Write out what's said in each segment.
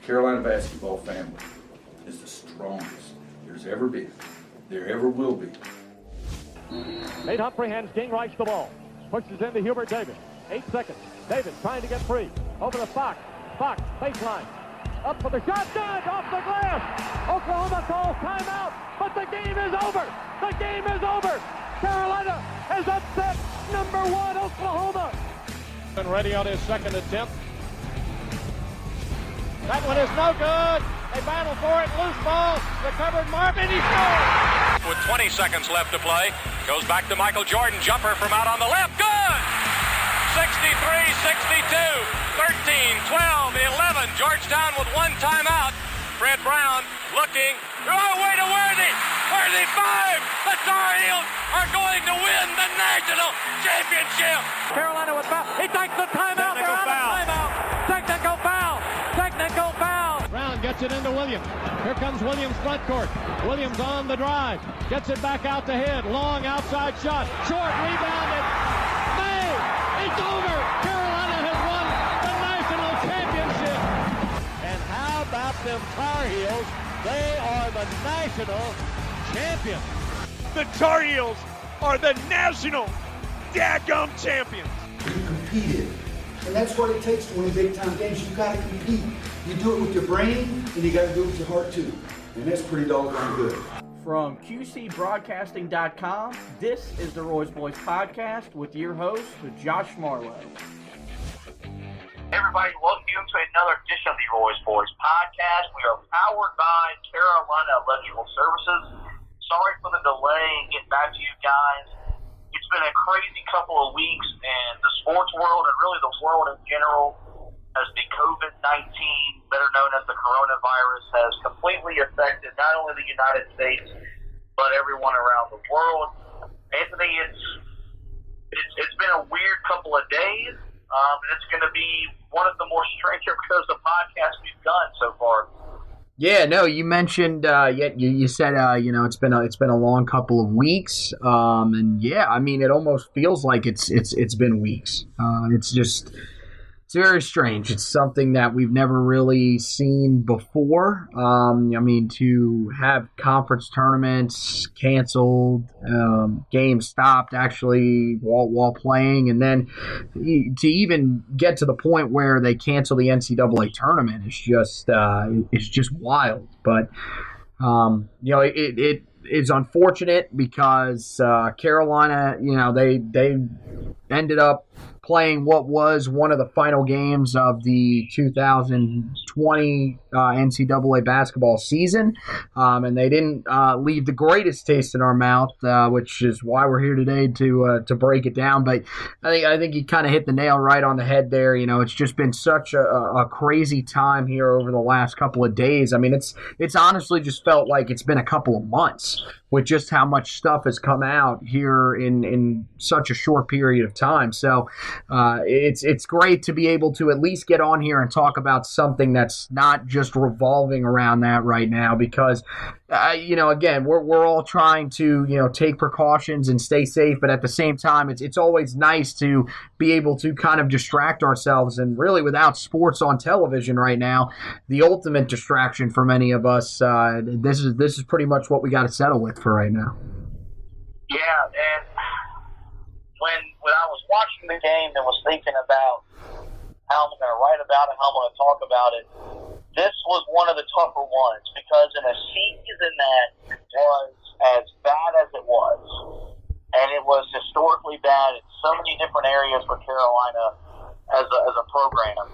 Carolina basketball family is the strongest there's ever been, there ever will be. Nate Humphrey hands Gingrich the ball. Pushes into Hubert Davis. 8 seconds. Davis trying to get free. Over to Fox. Fox, baseline. Up for the shot. Good! Off the glass! Oklahoma calls timeout, but the game is over! The game is over! Carolina has upset number 1 Oklahoma! And ready on his second attempt. That one is no good! They battle for it. Loose ball. Recovered Marvin. He scores! With 20 seconds left to play, goes back to Michael Jordan. Jumper from out on the left. Good! 63-62, 13, 12, 11. Georgetown with one timeout. Fred Brown looking. Oh, way to Worthy. Worthy 5. The Tar Heels are going to win the national championship. Carolina with foul. He takes the timeout. They're out of timeout. Technical foul. Technical foul. Brown gets it into Williams. Here comes Williams front court. Williams on the drive. Gets it back out to Head. Long outside shot. Short rebounded. May. It's over. Carolina has won the national championship. And how about them Tar Heels? They are the national champions. The Tar Heels are the national daggum champions. You competed. And that's what it takes to win big-time games. You got to compete. You do it with your brain, and you got to do it with your heart, too. And that's pretty doggone good. From QCBroadcasting.com, this is the Roy's Boys Podcast with your host, Josh Marlowe. Hey everybody, welcome to another edition of the Roy's Boys Podcast. We are powered by Carolina Electrical Services. Sorry for the delay in getting back to you guys. It's been a crazy couple of weeks in the sports world and really the world in general as the COVID-19, better known as the coronavirus, has completely affected not only the United States, but everyone around the world. Anthony, it's been a weird couple of days. And it's going to be one of the more stranger episodes of podcasts we've done so far. Yeah, no, you mentioned, you said, it's been a long couple of weeks, and yeah, I mean, it almost feels like it's been weeks. It's very strange. It's something that we've never really seen before. I mean, to have conference tournaments canceled, games stopped actually while playing, and then to even get to the point where they cancel the NCAA tournament is just wild. But it is unfortunate because Carolina, they ended up playing what was one of the final games of the 2020 NCAA basketball season, and they didn't leave the greatest taste in our mouth, which is why we're here today to break it down. But I think you kind of hit the nail right on the head there. It's just been such a crazy time here over the last couple of days. I mean, it's honestly just felt like it's been a couple of months with just how much stuff has come out here in such a short period of time. So it's great to be able to at least get on here and talk about something that's not just revolving around that right now, because again, we're all trying to take precautions and stay safe, but at the same time it's always nice to be able to kind of distract ourselves. And really, without sports on television right now, the ultimate distraction for many of us, this is pretty much what we got to settle with for right now. Yeah, and when I was watching the game and was thinking about how I'm going to write about it, how I'm going to talk about it, this was one of the tougher ones, because in a season that was as bad as it was, and it was historically bad in so many different areas for Carolina as a program,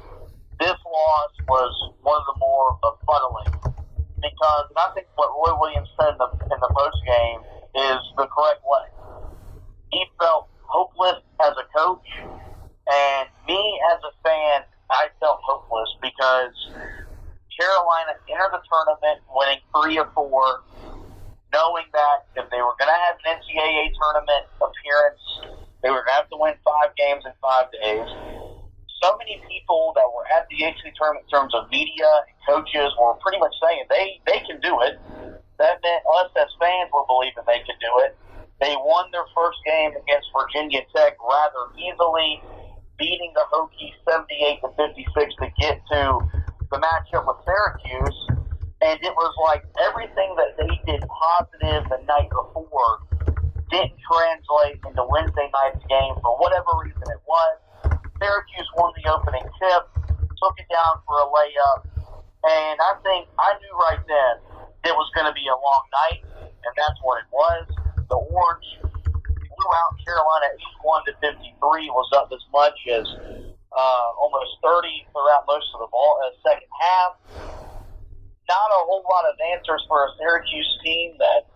this loss was one of the more befuddling, because, and I think what Roy Williams said in the post game is the correct way. He felt hopeless as a coach, and me as a fan, I felt hopeless because Carolina entered the tournament winning 3 of 4, knowing that if they were going to have an NCAA tournament appearance, they were going to have to win 5 games in 5 days. So many people that were at the ACC tournament in terms of media and coaches were pretty much saying they can do it. That meant us as fans were believing they could do it. They won their first game against Virginia Tech rather easily, beating the Hokies 78-56 to get to the matchup with Syracuse, and it was like everything that they did positive the night before didn't translate into Wednesday night's game for whatever reason it was. Syracuse won the opening tip, took it down for a layup, and I think I knew right then it was going to be a long night, and that's what it was. The Orange blew out Carolina 81 to 53, was up as much as almost 30 throughout most of the second half. Not a whole lot of answers for a Syracuse team that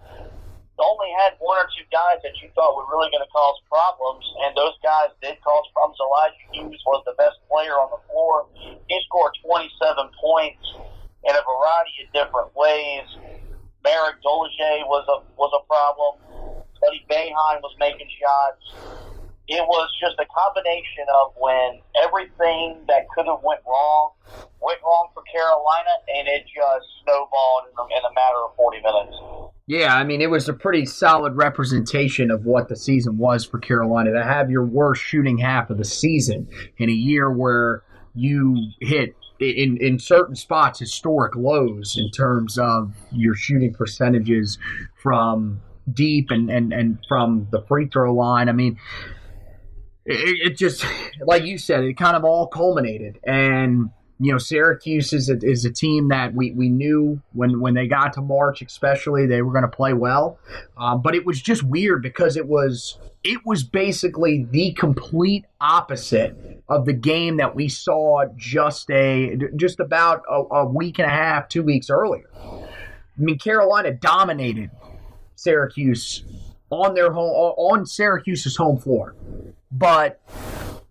only had one or two guys that you thought were really going to cause problems, and those guys did cause problems. Elijah Hughes was the best player on the floor. He scored 27 points in a variety of different ways. Merrick Dolage was a problem. Buddy Boeheim was making shots. It was just a combination of when everything that could have went wrong for Carolina, and it just snowballed in a matter of 40 minutes. Yeah, I mean, it was a pretty solid representation of what the season was for Carolina. To have your worst shooting half of the season in a year where you hit, in certain spots, historic lows in terms of your shooting percentages from deep and from the free throw line. I mean, it just, like you said, it kind of all culminated. And you know, Syracuse is a team that we knew when they got to March, especially, they were going to play well. But it was just weird because it was basically the complete opposite of the game that we saw just about a week and a half, 2 weeks earlier. I mean, Carolina dominated Syracuse on Syracuse's home floor, but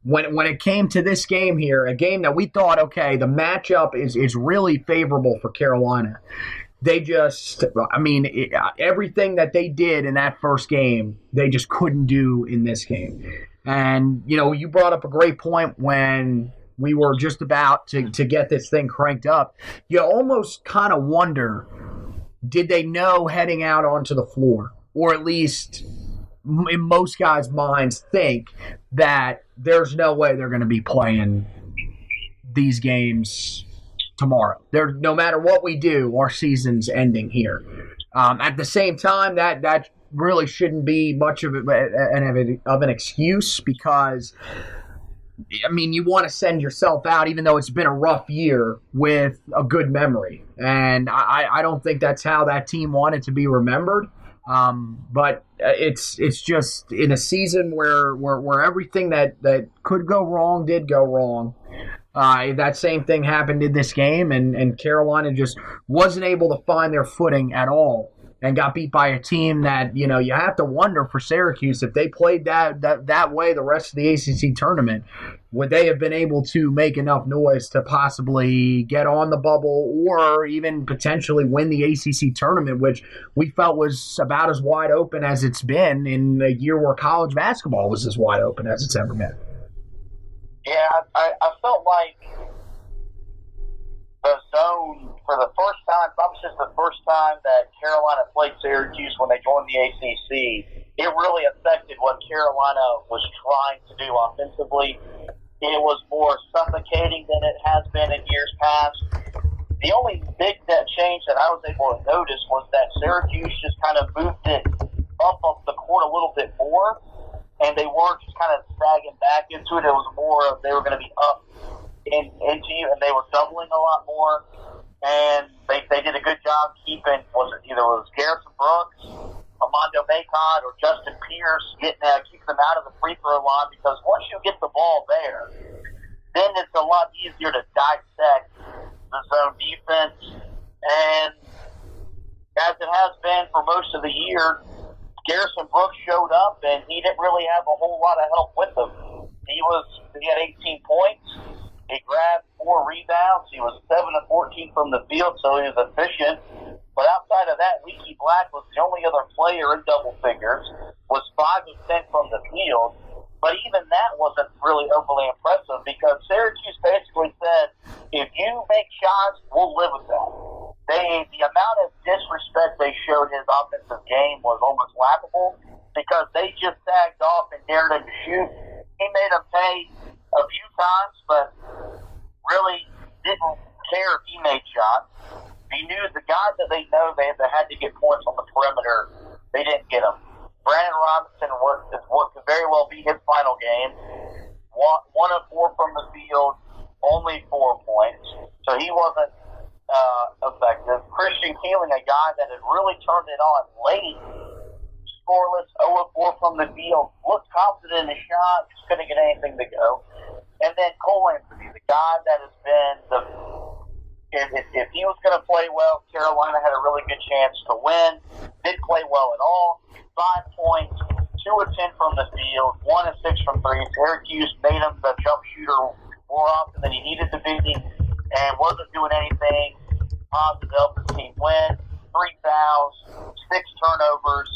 when it came to this game here, a game that we thought, okay, the matchup is really favorable for Carolina, they just, I mean, everything that they did in that first game, they just couldn't do in this game. And, you know, you brought up a great point when we were just about to get this thing cranked up. You almost kind of wonder, did they know heading out onto the floor, or at least in most guys' minds think that there's no way they're going to be playing these games tomorrow. No matter what we do, our season's ending here. At the same time, that really shouldn't be much of an excuse, because, I mean, you want to send yourself out, even though it's been a rough year, with a good memory. And I don't think that's how that team wanted to be remembered. But it's just in a season where everything that could go wrong did go wrong. That same thing happened in this game, and Carolina just wasn't able to find their footing at all, and got beat by a team that, you know, you have to wonder for Syracuse, if they played that way the rest of the ACC tournament, would they have been able to make enough noise to possibly get on the bubble, or even potentially win the ACC tournament, which we felt was about as wide open as it's been in a year where college basketball was as wide open as it's ever been. Yeah, I felt like the zone, for the first time, probably since the first time that Carolina played Syracuse when they joined the ACC, it really affected what Carolina was trying to do offensively. It was more suffocating than it has been in years past. The only big change that I was able to notice was that Syracuse just kind of moved it up the court a little bit more, and they weren't just kind of sagging back into it. It was more of they were going to be up into you, and they were doubling a lot more. And they did a good job keeping, either it was Garrison Brooks, Armando Bacot, or Justin Pierce, keeping them out of the free throw line, because once you get the ball there, then it's a lot easier to dissect the zone defense. And as it has been for most of the year, Garrison Brooks showed up, and he didn't really have a whole lot of help with him. He had 18 points. He grabbed 4 rebounds. He was 7 of 14 from the field, so he was efficient. But outside of that, Leaky Black was the only other player in double figures, was 5 of 10 from the field. But even that wasn't really overly impressive, because Syracuse basically said, if you make shots, we'll live with that. The amount of disrespect they showed his offensive game was almost laughable, because they just sagged off and dared him to shoot. He made them pay a few times, but really didn't care if he made shots. He knew the guys that they know they had to get points on the perimeter. They didn't get them. Brandon Robinson what could very well be his final game. 1 of 4 from the field, only 4 points. So he wasn't effective. Christian Keeling, a guy that had really turned it on late, scoreless, 0 of 4 from the field, looked confident in his shot, just couldn't get anything to go. And then Cole Anthony, the guy that has been if he was going to play well, Carolina had a really good chance to win. Didn't play well at all. 5 points, 2 of 10 from the field, 1 of 6 from 3. Syracuse made him the jump shooter more often than he needed to be, and wasn't doing anything positive to help his team win. 3 fouls, 6 turnovers.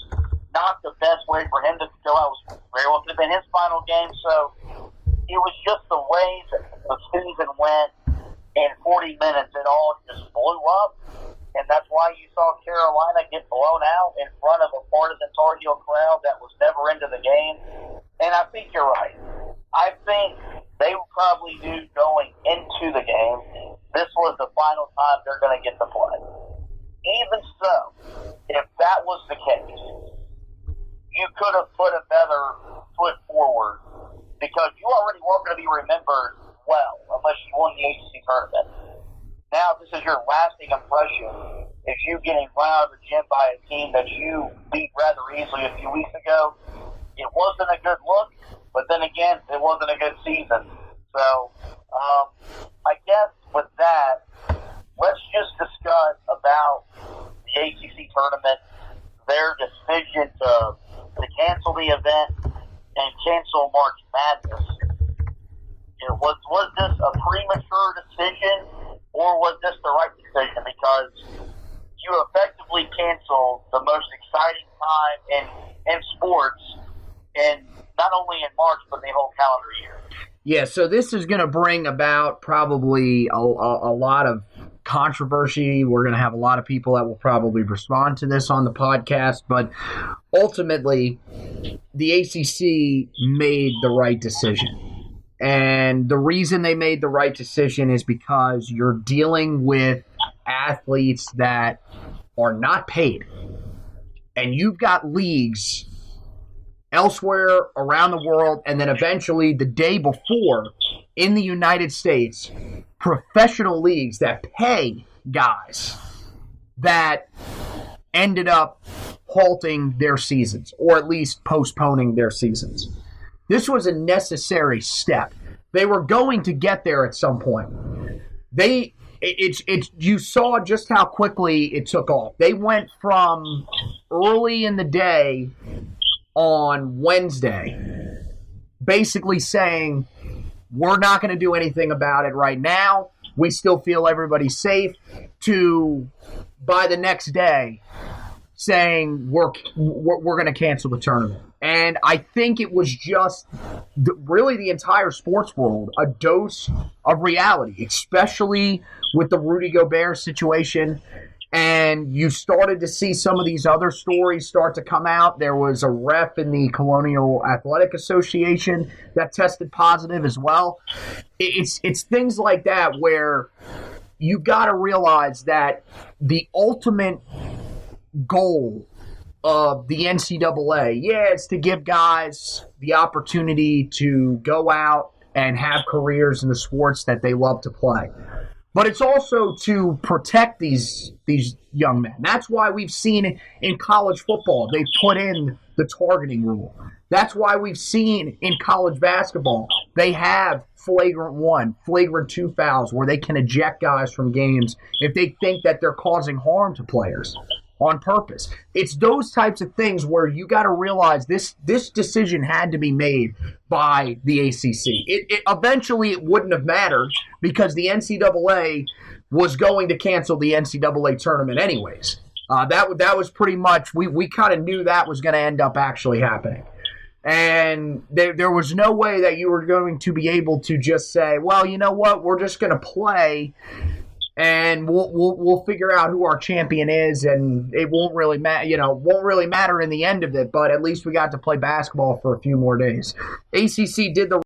Not the best way for him to go out. It was very well could have been his final game. So it was just the way that the season went. In 40 minutes, it all just blew up, and that's why you saw Carolina get blown out in front of a partisan Tar Heel crowd that was never into the game. And I think you're right. I think they probably knew going into the game this was the final time they're going to get to play. Even so, if that was the case, you could have put a better foot forward because you already weren't going to be remembered well, unless you won the ACC tournament. Now, this is your lasting impression. If you getting run out of the gym by a team that you beat rather easily a few weeks ago, it wasn't a good look, but then again, it wasn't a good season. So, I guess with that, let's just discuss about the ACC tournament, their decision to cancel the event and cancel March Madness. Was this a premature decision, or was this the right decision? Because you effectively canceled the most exciting time in sports, and not only in March, but the whole calendar year. Yeah, so this is going to bring about probably a lot of controversy. We're going to have a lot of people that will probably respond to this on the podcast, but ultimately, the ACC made the right decision. And the reason they made the right decision is because you're dealing with athletes that are not paid. And you've got leagues elsewhere around the world, and then eventually the day before in the United States, professional leagues that pay guys that ended up halting their seasons, or at least postponing their seasons. This was a necessary step. They were going to get there at some point. You saw just how quickly it took off. They went from early in the day on Wednesday, basically saying, we're not going to do anything about it right now. We still feel everybody's safe, to by the next day saying we're going to cancel the tournament. And I think it was just really the entire sports world, a dose of reality, especially with the Rudy Gobert situation. And you started to see some of these other stories start to come out. There was a ref in the Colonial Athletic Association that tested positive as well. It's things like that where you got to realize that the ultimate goal of the NCAA, it's to give guys the opportunity to go out and have careers in the sports that they love to play. But it's also to protect these young men. That's why we've seen in college football, they've put in the targeting rule. That's why we've seen in college basketball, they have flagrant 1, flagrant 2 fouls where they can eject guys from games if they think that they're causing harm to players on purpose. It's those types of things where you got to realize this decision had to be made by the ACC. Eventually it wouldn't have mattered because the NCAA was going to cancel the NCAA tournament anyways. That was pretty much, we kind of knew that was going to end up actually happening. And there was no way that you were going to be able to just say, well, you know what, we're just going to play and we'll figure out who our champion is, and it won't really matter in the end of it, but at least we got to play basketball for a few more days. ACC did the